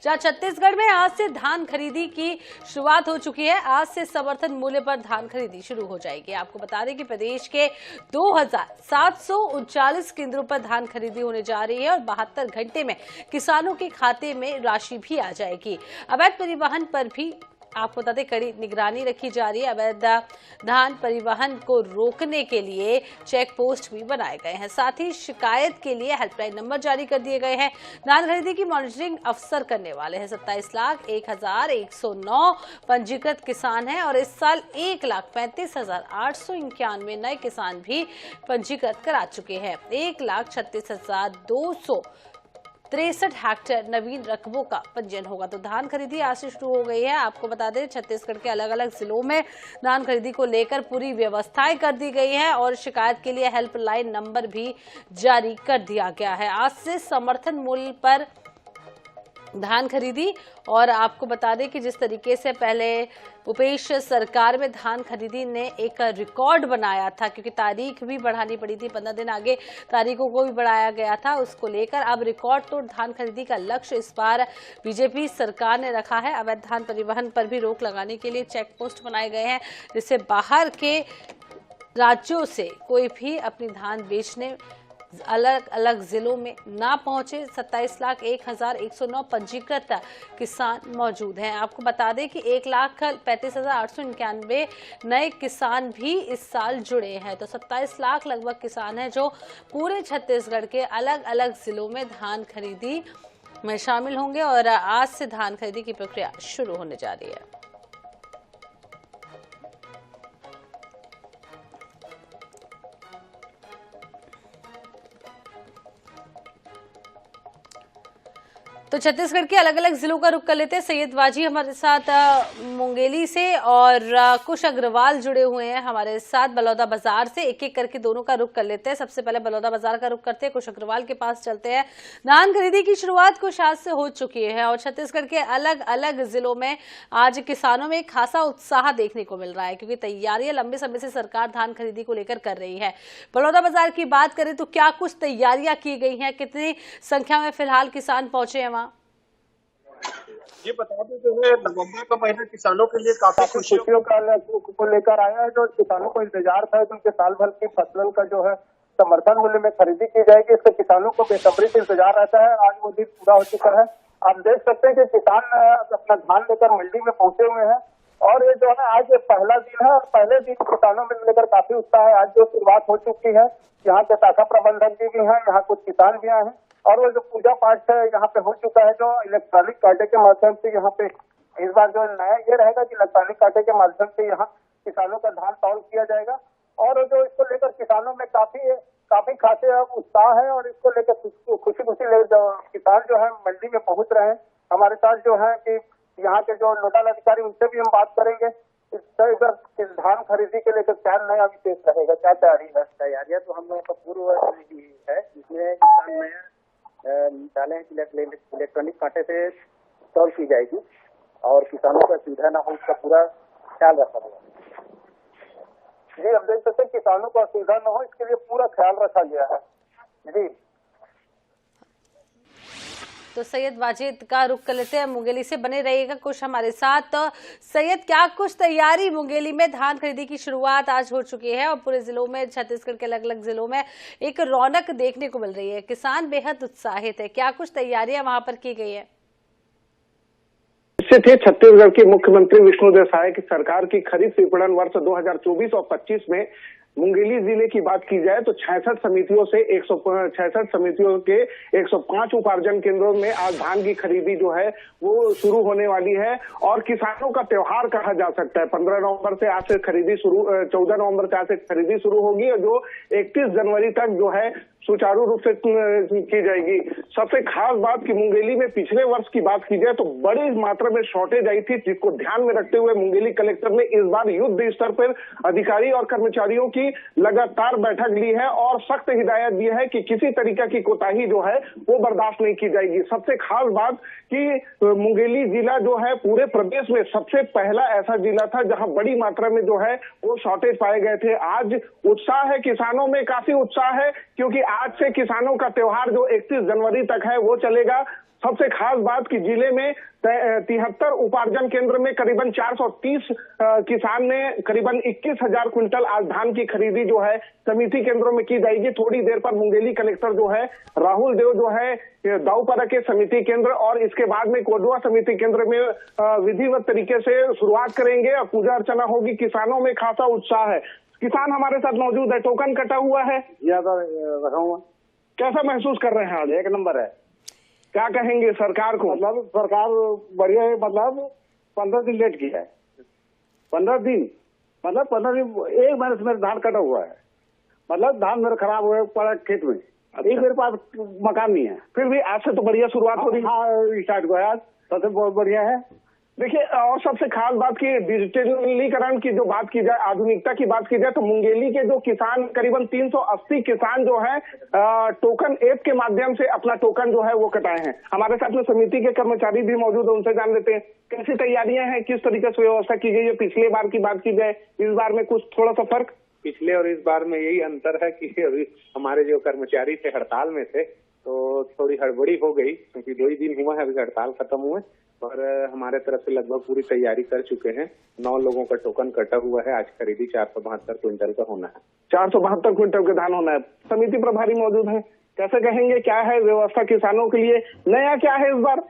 जहां छत्तीसगढ़ में आज से धान खरीदी की शुरुआत हो चुकी है। आज से समर्थन मूल्य पर धान खरीदी शुरू हो जाएगी। आपको बता दें कि प्रदेश के 2739 केंद्रों पर धान खरीदी होने जा रही है और 72 घंटे में किसानों के खाते में राशि भी आ जाएगी। अवैध परिवहन पर भी आपको बता दें कड़ी निगरानी रखी जा रही है। अवैध धान परिवहन को रोकने के लिए चेक पोस्ट भी बनाए गए हैं। साथ ही शिकायत के लिए हेल्पलाइन नंबर जारी कर दिए गए हैं। धान खरीदी की मॉनिटरिंग अफसर करने वाले हैं। 27,01,109 पंजीकृत किसान हैं और इस साल 1,35,891 नए किसान भी पंजीकृत करा चुके हैं। 1,36,263 हेक्टेयर नवीन रकबों का पंजीयन होगा। तो धान खरीदी आज से शुरू हो गई है। आपको बता दें छत्तीसगढ़ के अलग अलग जिलों में धान खरीदी को लेकर पूरी व्यवस्थाएं कर दी गई है और शिकायत के लिए हेल्पलाइन नंबर भी जारी कर दिया गया है। आज से समर्थन मूल्य पर धान खरीदी और आपको बता दें कि जिस तरीके से पहले भूपेश सरकार में धान खरीदी ने एक रिकॉर्ड बनाया था, क्योंकि तारीख भी बढ़ानी पड़ी थी, 15 दिन आगे तारीखों को भी बढ़ाया गया था, उसको लेकर अब रिकॉर्ड तोड़ धान खरीदी का लक्ष्य इस बार बीजेपी सरकार ने रखा है। अवैध धान परिवहन पर भी रोक लगाने के लिए चेक पोस्ट बनाए गए हैं, जिससे बाहर के राज्यों से कोई भी अपनी धान बेचने अलग अलग जिलों में ना पहुंचे। 27,01,109 पंजीकृत किसान मौजूद हैं। आपको बता दें कि 1,35,891 नए किसान भी इस साल जुड़े हैं। तो 27 लाख लगभग किसान हैं जो पूरे छत्तीसगढ़ के अलग अलग जिलों में धान खरीदी में शामिल होंगे और आज से धान खरीदी की प्रक्रिया शुरू होने जा रही है। तो छत्तीसगढ़ के अलग अलग जिलों का रुख कर लेते हैं। सैयद वाजी हमारे साथ मुंगेली से और कुश अग्रवाल जुड़े हुए हैं हमारे साथ बलौदा बाजार से। एक एक करके दोनों का रुख कर लेते हैं। सबसे पहले बलौदा बाजार का रुख करते हैं, कुश अग्रवाल के पास चलते हैं। धान खरीदी की शुरुआत कुछ आज से हो चुकी है और छत्तीसगढ़ के अलग अलग जिलों में आज किसानों में खासा उत्साह देखने को मिल रहा है, क्योंकि तैयारियां लंबे समय से सरकार धान खरीदी को लेकर कर रही है। बलौदा बाजार की बात करें तो क्या कुछ तैयारियां की गई हैं, कितनी संख्या में फिलहाल किसान पहुंचे हैं वहां? ये बता दें जो है नवंबर का महीना किसानों के लिए काफी खुशियों का को लेकर आया है। जो किसानों को इंतजार था कि उनके साल भर की फसलों का जो है समर्थन मूल्य में खरीदी की जाएगी, इससे किसानों को बेसब्री से इंतजार रहता है। आज वो दिन पूरा हो चुका है। आप देख सकते हैं कि किसान अपना धान लेकर मंडी में पहुंचे हुए हैं और ये जो है आज पहला दिन है और पहले दिन किसानों में लेकर काफी उत्साह है। आज जो शुरुआत हो चुकी है, यहाँ के शाखा प्रबंधक जी भी हैं, यहाँ कुछ किसान भी आए हैं और वो जो पूजा पाठ है यहाँ पे हो चुका है, जो इलेक्ट्रॉनिक कांटे के माध्यम से यहाँ पे इस बार जो नया ये रहेगा कि इलेक्ट्रॉनिक कांटे के माध्यम से यहाँ किसानों का धान तौल किया जाएगा और जो इसको लेकर किसानों में काफी खासे उत्साह है और इसको लेकर खुशी किसान जो है मंडी में पहुंच रहे हैं। हमारे साथ जो है कि यहाँ के जो नोडल अधिकारी उनसे भी हम बात करेंगे। इधर धान खरीदी के लेकर क्या नया विशेष रहेगा, क्या तैयारी है? तैयारियां तो हम लोगों का पूर्व ही है, जिसमें किसान नया डाले हैं कि इलेक्ट्रॉनिक कांटे से तौल की जाएगी और किसानों का सुविधा न हो उसका पूरा ख्याल रखा गया। जी, हम देख सकते हैं किसानों को असुविधा न हो इसके लिए पूरा ख्याल रखा गया है। जी, तो सैयद वाजिद का रुख कर लेते हैं। मुंगेली से बने रहिएगा कुछ हमारे साथ। तो सैयद, क्या कुछ तैयारी मुंगेली में धान खरीदी की शुरुआत आज हो चुकी है और पूरे जिलों में, छत्तीसगढ़ के अलग अलग जिलों में एक रौनक देखने को मिल रही है, किसान बेहद उत्साहित है, क्या कुछ तैयारियां वहां पर की गई है? निश्चित ही छत्तीसगढ़ के मुख्यमंत्री विष्णुदेव साय की सरकार की खरीफ विपणन वर्ष 2024 और 25 में मुंगेली जिले की बात की जाए तो 66 समितियों से 166 समितियों के 105 उपार्जन केंद्रों में आज धान की खरीदी जो है वो शुरू होने वाली है और किसानों का त्योहार कहा जा सकता है। 15 नवंबर से आज से खरीदी शुरू, 14 नवंबर से आज से खरीदी शुरू होगी और जो 31 जनवरी तक जो है सुचारू रूप से की जाएगी। सबसे खास बात कि मुंगेली में पिछले वर्ष की बात की जाए तो बड़ी मात्रा में शॉर्टेज आई थी, जिसको ध्यान में रखते हुए मुंगेली कलेक्टर ने इस बार युद्ध स्तर पर अधिकारी और कर्मचारियों की लगातार बैठक ली है और सख्त हिदायत दी है कि किसी तरीके की कोताही जो है वो बर्दाश्त नहीं की जाएगी। सबसे खास बात कि मुंगेली जिला जो है पूरे प्रदेश में सबसे पहला ऐसा जिला था जहां बड़ी मात्रा में जो है वो शॉर्टेज पाए गए थे। आज उत्साह है, किसानों में काफी उत्साह है, क्योंकि आज से किसानों का त्योहार जो 31 जनवरी तक है वो चलेगा। सबसे खास बात कि जिले में 73 उपार्जन केंद्र में करीबन 430 किसान ने करीबन 21,000 क्विंटल आज धान की खरीदी जो है समिति केंद्रों में की जाएगी। थोड़ी देर पर मुंगेली कलेक्टर जो है राहुल देव जो है दाऊपरा के समिति केंद्र और इसके बाद में कोडवा समिति केंद्र में विधिवत तरीके से शुरुआत करेंगे और पूजा अर्चना होगी। किसानों में खासा उत्साह है। किसान हमारे साथ मौजूद है। टोकन कटा हुआ है, रखा हुआ। कैसा महसूस कर रहे हैं आज? एक नंबर है। क्या कहेंगे सरकार को? मतलब सरकार बढ़िया है। मतलब 15 दिन लेट किया है। 15 दिन मतलब 15 दिन, 1 महीने से मेरा धान कटा हुआ है। मतलब धान मेरा खराब हुआ पड़ा खेत में। अभी मेरे पास मकान नहीं है। फिर भी आज से तो बढ़िया शुरुआत हो रही है। हाँ, स्टार्ट हुआ है आज, सबसे बहुत बढ़िया है। देखिए, और सबसे खास बात की डिजिटलीकरण की जो बात की जाए, आधुनिकता की बात की जाए तो मुंगेली के जो किसान करीबन 380 किसान जो है टोकन ऐप के माध्यम से अपना टोकन जो है वो कटाए हैं। हमारे साथ में समिति के कर्मचारी भी मौजूद है, उनसे जान लेते हैं कैसी तैयारियां हैं, किस तरीके से व्यवस्था की गई है। पिछले बार की बात की जाए, इस बार में कुछ थोड़ा सा फर्क? पिछले और इस बार में यही अंतर है कि अभी हमारे जो कर्मचारी थे हड़ताल में थे तो थोड़ी हड़बड़ी हो गई, क्योंकि 2 ही दिन हुआ है अभी हड़ताल खत्म हुए। और हमारे तरफ से लगभग पूरी तैयारी कर चुके हैं। 9 लोगों का टोकन कटा हुआ है। आज खरीदी 472 क्विंटल का होना है। 472 क्विंटल का धान होना है। समिति प्रभारी मौजूद है, कैसे कहेंगे क्या है व्यवस्था किसानों के लिए, नया क्या है इस बार?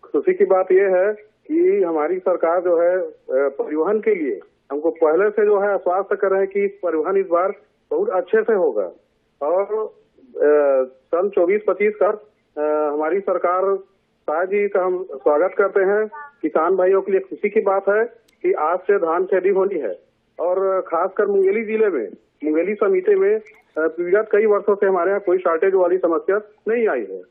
खुशी की बात यह है कि हमारी सरकार जो है परिवहन के लिए हमको पहले से जो है आश्वस्त कर रहे हैं कि परिवहन इस बार बहुत अच्छे से होगा। और सन 24-25 का हमारी सरकार शाह जी का हम स्वागत करते हैं। किसान भाइयों के लिए खुशी की बात है कि आज से धान खेती होनी है। और खासकर मुंगेली जिले में, मुंगेली समिति में विगत कई वर्षों से हमारे यहाँ कोई शॉर्टेज वाली समस्या नहीं आई है।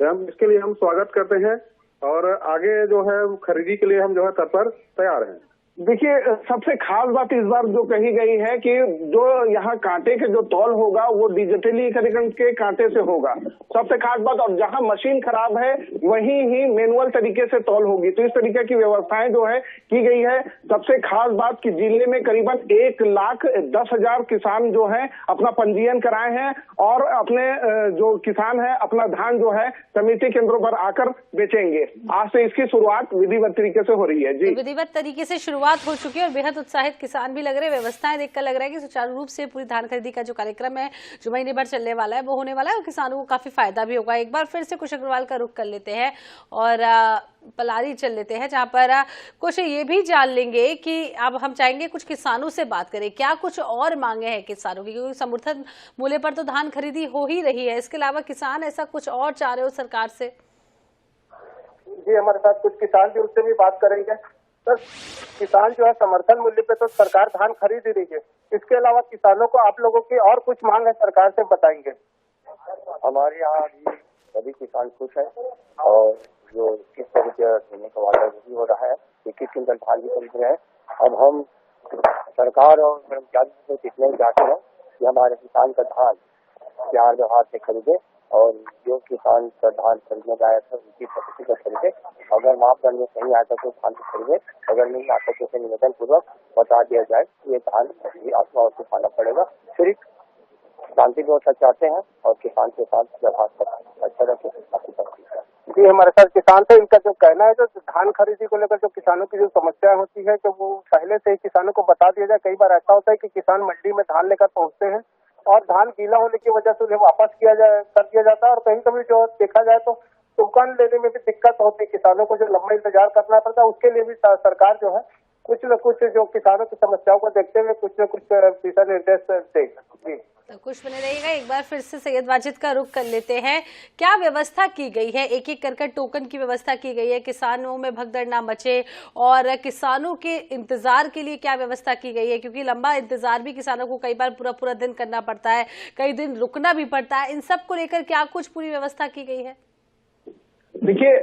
तो हम इसके लिए हम स्वागत करते हैं और आगे जो है खरीदी के लिए हम जो है तत्पर तैयार हैं। देखिए, सबसे खास बात इस बार जो कही गई है कि जो यहाँ कांटे के जो तौल होगा वो डिजिटलीकरण के कांटे से होगा, सबसे खास बात। और जहाँ मशीन खराब है वहीं ही मैनुअल तरीके से तौल होगी। तो इस तरीके की व्यवस्थाएं जो है की गई है। सबसे खास बात कि जिले में करीबन 1,10,000 किसान जो है अपना पंजीयन कराए हैं और अपने जो किसान है अपना धान जो है समिति केंद्रों पर आकर बेचेंगे। आज से इसकी शुरुआत विधिवत तरीके से हो रही है। जी, विधिवत तरीके से शुरुआत हो चुकी है और बेहद उत्साहित किसान भी लग रहे हैं। व्यवस्थाएं देखकर लग रहा है कि सुचारू रूप से पूरी धान खरीदी का जो कार्यक्रम है जो महीने भर चलने वाला है वो होने वाला है और किसानों को काफी फायदा भी होगा। एक बार फिर से कुश अग्रवाल का रुख कर लेते हैं और पलारी चल लेते हैं, जहां पर कुछ ये भी जान लेंगे कि अब हम चाहेंगे कुछ किसानों से बात करें, क्या कुछ और मांगे हैं किसानों की, क्योंकि समर्थन मूल्य पर तो धान खरीदी हो ही रही है। इसके अलावा किसान ऐसा कुछ और चाह रहे हो सरकार से? जी, हमारे साथ कुछ किसान भी, उससे भी बात करेंगे। सर, किसान जो है समर्थन मूल्य पे तो सरकार धान खरीद ही रही है। इसके अलावा किसानों को आप लोगों की और कुछ मांग है सरकार से, बताएंगे? हमारे यहाँ भी सभी किसान खुश है और जो 21 रुपया देने का वादा भी हो रहा है, 21 क्विंटल धान भी खरीद रहे हैं। अब हम सरकार और कर्मचारी से कितने चाहते हैं कि हमारे किसान का धान प्यार व्यवहार से खरीदे और जो किसान का धान खरीदने गया था उनकी प्रतिशत का खरीदे। अगर मापदंड में कहीं आता तो धान को खरीदे, अगर नहीं आता तो उसे निवेदन पूर्वक बता दिया जाए ये धान आत्मा और पाना पड़ेगा। सिर्फ शांति व्यवस्था चाहते हैं और किसान के साथ व्यवहार अच्छा रखे। जी, हमारे साथ किसान थे, इनका जो कहना है जो धान खरीदी को लेकर जो किसानों की जो समस्या होती है कि वो पहले से ही किसानों को बता दिया जाए। कई बार ऐसा होता है कि किसान मंडी में धान लेकर पहुंचते हैं और धान गीला होने की वजह से उन्हें वापस कर दिया जाता है और कहीं कभी जो देखा जाए तो टोकन लेने में भी दिक्कत होती है। किसानों को जो लंबा इंतजार करना पड़ता है, उसके लिए भी सरकार जो है कुछ न कुछ जो किसानों की समस्याओं को देखते हुए कुछ न कुछ दिशा निर्देश देगा। तो कुछ बने रहिएगा। एक बार फिर से सैयद वाजिद का रुख कर लेते हैं, क्या व्यवस्था की गई है? एक एक कर टोकन की व्यवस्था की गई है, किसानों में भगदड़ ना मचे और किसानों के इंतजार के लिए क्या व्यवस्था की गई है, क्योंकि लंबा इंतजार भी किसानों को कई बार पूरा पूरा दिन करना पड़ता है, कई दिन रुकना भी पड़ता है। इन सब को लेकर क्या कुछ पूरी व्यवस्था की गई है? देखिए,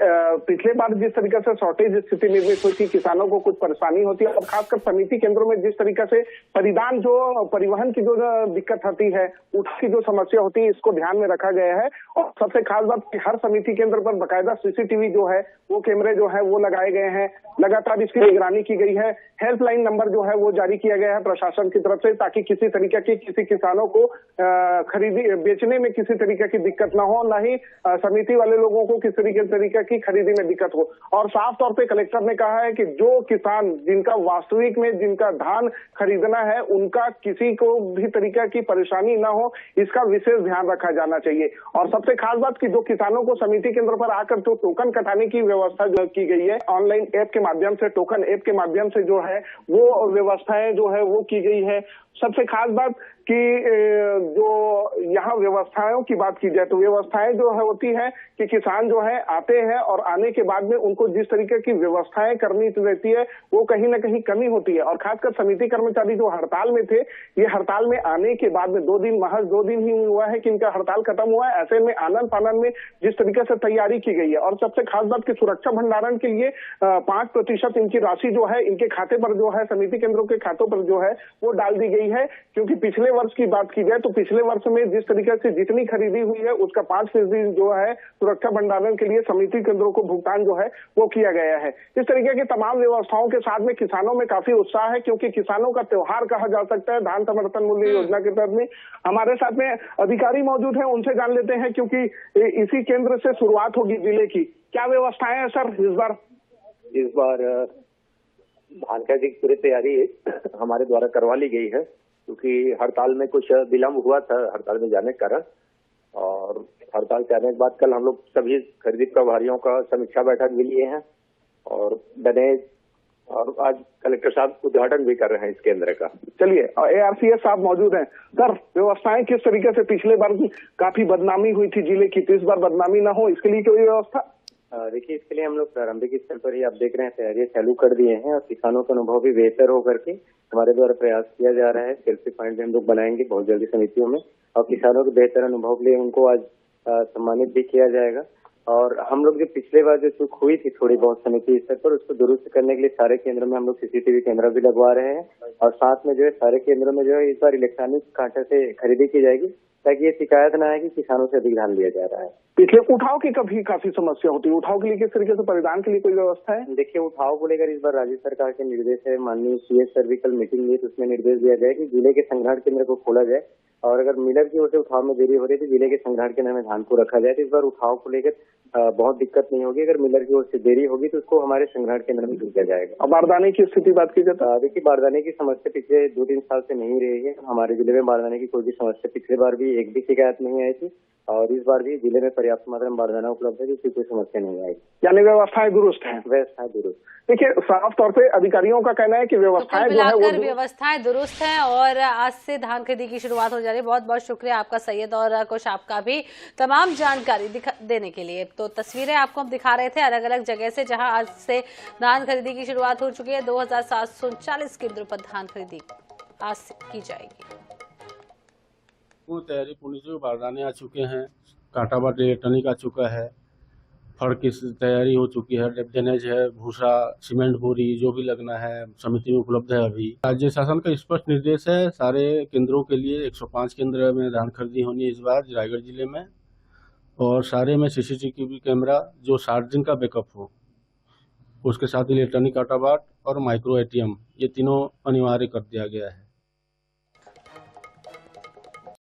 पिछले बार जिस तरीके से शॉर्टेज स्थिति निर्मित हुई थी, किसानों को कुछ परेशानी होती है और खासकर समिति केंद्रों में जिस तरीके से परिवहन की जो दिक्कत आती है, उसकी जो समस्या होती है, इसको ध्यान में रखा गया है। और सबसे खास बात कि हर समिति केंद्र पर बकायदा सीसीटीवी जो है, वो कैमरे जो है वो लगाए गए हैं, लगातार इसकी निगरानी की गई है। हेल्पलाइन नंबर जो है वो जारी किया गया है प्रशासन की तरफ से, ताकि किसी तरीके की किसी किसानों को बेचने में किसी तरीके की दिक्कत ना हो, ना ही समिति वाले लोगों को किसी तरीके की खरीदी में दिक्कत हो। और साफ तौर पे कलेक्टर ने कहा है कि जो किसान जिनका वास्तविक में जिनका धान खरीदना है, उनका किसी को भी तरीके की परेशानी ना हो, इसका विशेष ध्यान रखा जाना चाहिए। और सबसे खास बात कि जो किसानों को समिति केंद्र पर आकर जो टोकन कटाने की व्यवस्था जो की गई है, ऑनलाइन ऐप के माध्यम से, टोकन ऐप के माध्यम से जो है वो व्यवस्थाएं जो है वो की गई है। सबसे खास बात कि जो यहाँ व्यवस्थाओं की बात की जाए तो व्यवस्थाएं जो है होती है कि किसान जो है आते हैं और आने के बाद में उनको जिस तरीके की व्यवस्थाएं करनी रहती है, वो कहीं ना कहीं कमी होती है। और खासकर समिति कर्मचारी जो हड़ताल में थे, ये हड़ताल में आने के बाद में महज 2 दिन ही हुआ है कि इनका हड़ताल खत्म हुआ है। ऐसे में आनन फानन में जिस तरीके से तैयारी की गई है, और सबसे खास बात की सुरक्षा भंडारण के लिए 5% इनकी राशि जो है इनके खाते पर जो है, समिति केंद्रों के खातों पर जो है वो डाल दी गई है। क्योंकि पिछले वर्ष की बात की जाए तो पिछले वर्ष में जिस तरीके से जितनी खरीदी हुई है, उसका 5% जो है सुरक्षा भंडारण के लिए समिति केंद्रों को भुगतान जो है वो किया गया है। इस तरीके की तमाम व्यवस्थाओं के साथ में किसानों में काफी उत्साह है, क्योंकि किसानों का त्योहार कहा जा सकता है धान समर्थन मूल्य योजना के तहत में। हमारे साथ में अधिकारी मौजूद हैं, उनसे जान लेते हैं, क्योंकि इसी केंद्र से शुरुआत होगी जिले की। क्या व्यवस्थाएं हैं सर इस बार धान का पूरी तैयारी हमारे द्वारा करवा ली गई है, क्योंकि हड़ताल में कुछ विलम्ब हुआ था हड़ताल में जाने के कारण। और हड़ताल से आने के बाद कल हम लोग सभी खरीदी प्रभारियों का समीक्षा बैठक भी लिए हैं और और आज कलेक्टर साहब उद्घाटन भी कर रहे हैं इस केंद्र का। चलिए, ARCS साहब मौजूद हैं। सर, व्यवस्थाएं किस तरीके से, पिछले बार काफी बदनामी हुई थी जिले की, तो इस बार बदनामी ना हो इसके लिए कोई व्यवस्था? देखिए, इसके लिए हम लोग प्रारंभिक स्तर पर ही आप देख रहे हैं तैयारियां चालू कर दिए हैं और किसानों का अनुभव भी बेहतर हो करके हमारे द्वारा प्रयास किया जा रहा है। सेल्फी पॉइंट भी हम लोग बनाएंगे बहुत जल्दी समितियों में, और किसानों के बेहतर अनुभव के लिए उनको आज सम्मानित भी किया जाएगा। और हम लोग जो पिछले बार जो चूक हुई थी थोड़ी बहुत समिति स्तर पर, उसको दुरुस्त करने के लिए सारे केंद्रों में हम लोग CCTV कैमरा भी लगवा रहे हैं। और साथ में जो है सारे केंद्रों में जो है इस बार इलेक्ट्रॉनिक कांटे से खरीदी की जाएगी, ताकि ये शिकायत ना आए कि किसानों से अधिक धान लिया जा रहा है। पिछले उठाव की कभी काफी समस्या होती है, उठाव के लिए किस तरीके से परिधान के लिए कोई व्यवस्था है? देखिए, उठाव को लेकर इस बार राज्य सरकार के निर्देश है, माननीय CS सर भी कल मीटिंग ली तो उसमें निर्देश दिया गया कि जिले के संग्रहण केंद्र को खोला जाए, और अगर मिलर की ओर से उठाव में देरी हो रही है तो जिले के संग्रहण केंद्र में धान को रखा जाए। तो इस बार उठाव को लेकर बहुत दिक्कत नहीं होगी। अगर मिलर की ओर से देरी होगी तो उसको हमारे संग्रहण केंद्र में भेजा जाएगा। और बारदाने की स्थिति बात की जाए तो देखिए, बारदाने की समस्या पिछले 2-3 साल से नहीं रही है। हमारे जिले में बारदाने की कोई भी समस्या पिछले बार भी एक भी शिकायत नहीं आई थी, और इस बार भी जिले में पर्याप्त मात्रा में बारदाना उपलब्ध है, जिसकी कोई समस्या नहीं आएगी। यानी व्यवस्थाएं दुरुस्त हैं? व्यवस्थाएं दुरुस्त। देखिए, साफ तौर पे अधिकारियों का कहना है कि व्यवस्थाएं जो है वो व्यवस्थाएं दुरुस्त हैं और आज से धान खरीदी की शुरुआत हो जा रही है। बहुत बहुत शुक्रिया आपका सैयद, और कुछ आपका भी तमाम जानकारी देने के लिए। तो तस्वीरें आपको हम दिखा रहे थे अलग अलग जगह से, जहां आज से धान खरीदी की शुरुआत हो चुकी है। 2739 केंद्रों पर धान खरीदी आज की जाएगी। पूर्ण तैयारी पूरी जो बारदाने आ चुके हैं, कांटा बाट इलेक्ट्रॉनिक आ चुका है, फड़ की तैयारी हो चुकी है, ड्रेनेज है, भूसा, सीमेंट बोरी जो भी लगना है समिति में उपलब्ध है। अभी राज्य शासन का स्पष्ट निर्देश है, सारे केंद्रों के लिए 105 केंद्र में धान खरीदी होनी है इस बार रायगढ़ जिले में, और सारे में CCTV कैमरा जो 60 दिन का बैकअप हो, उसके साथ इलेक्ट्रॉनिक कांटा बाट और माइक्रो ATM, ये तीनों अनिवार्य कर दिया गया है।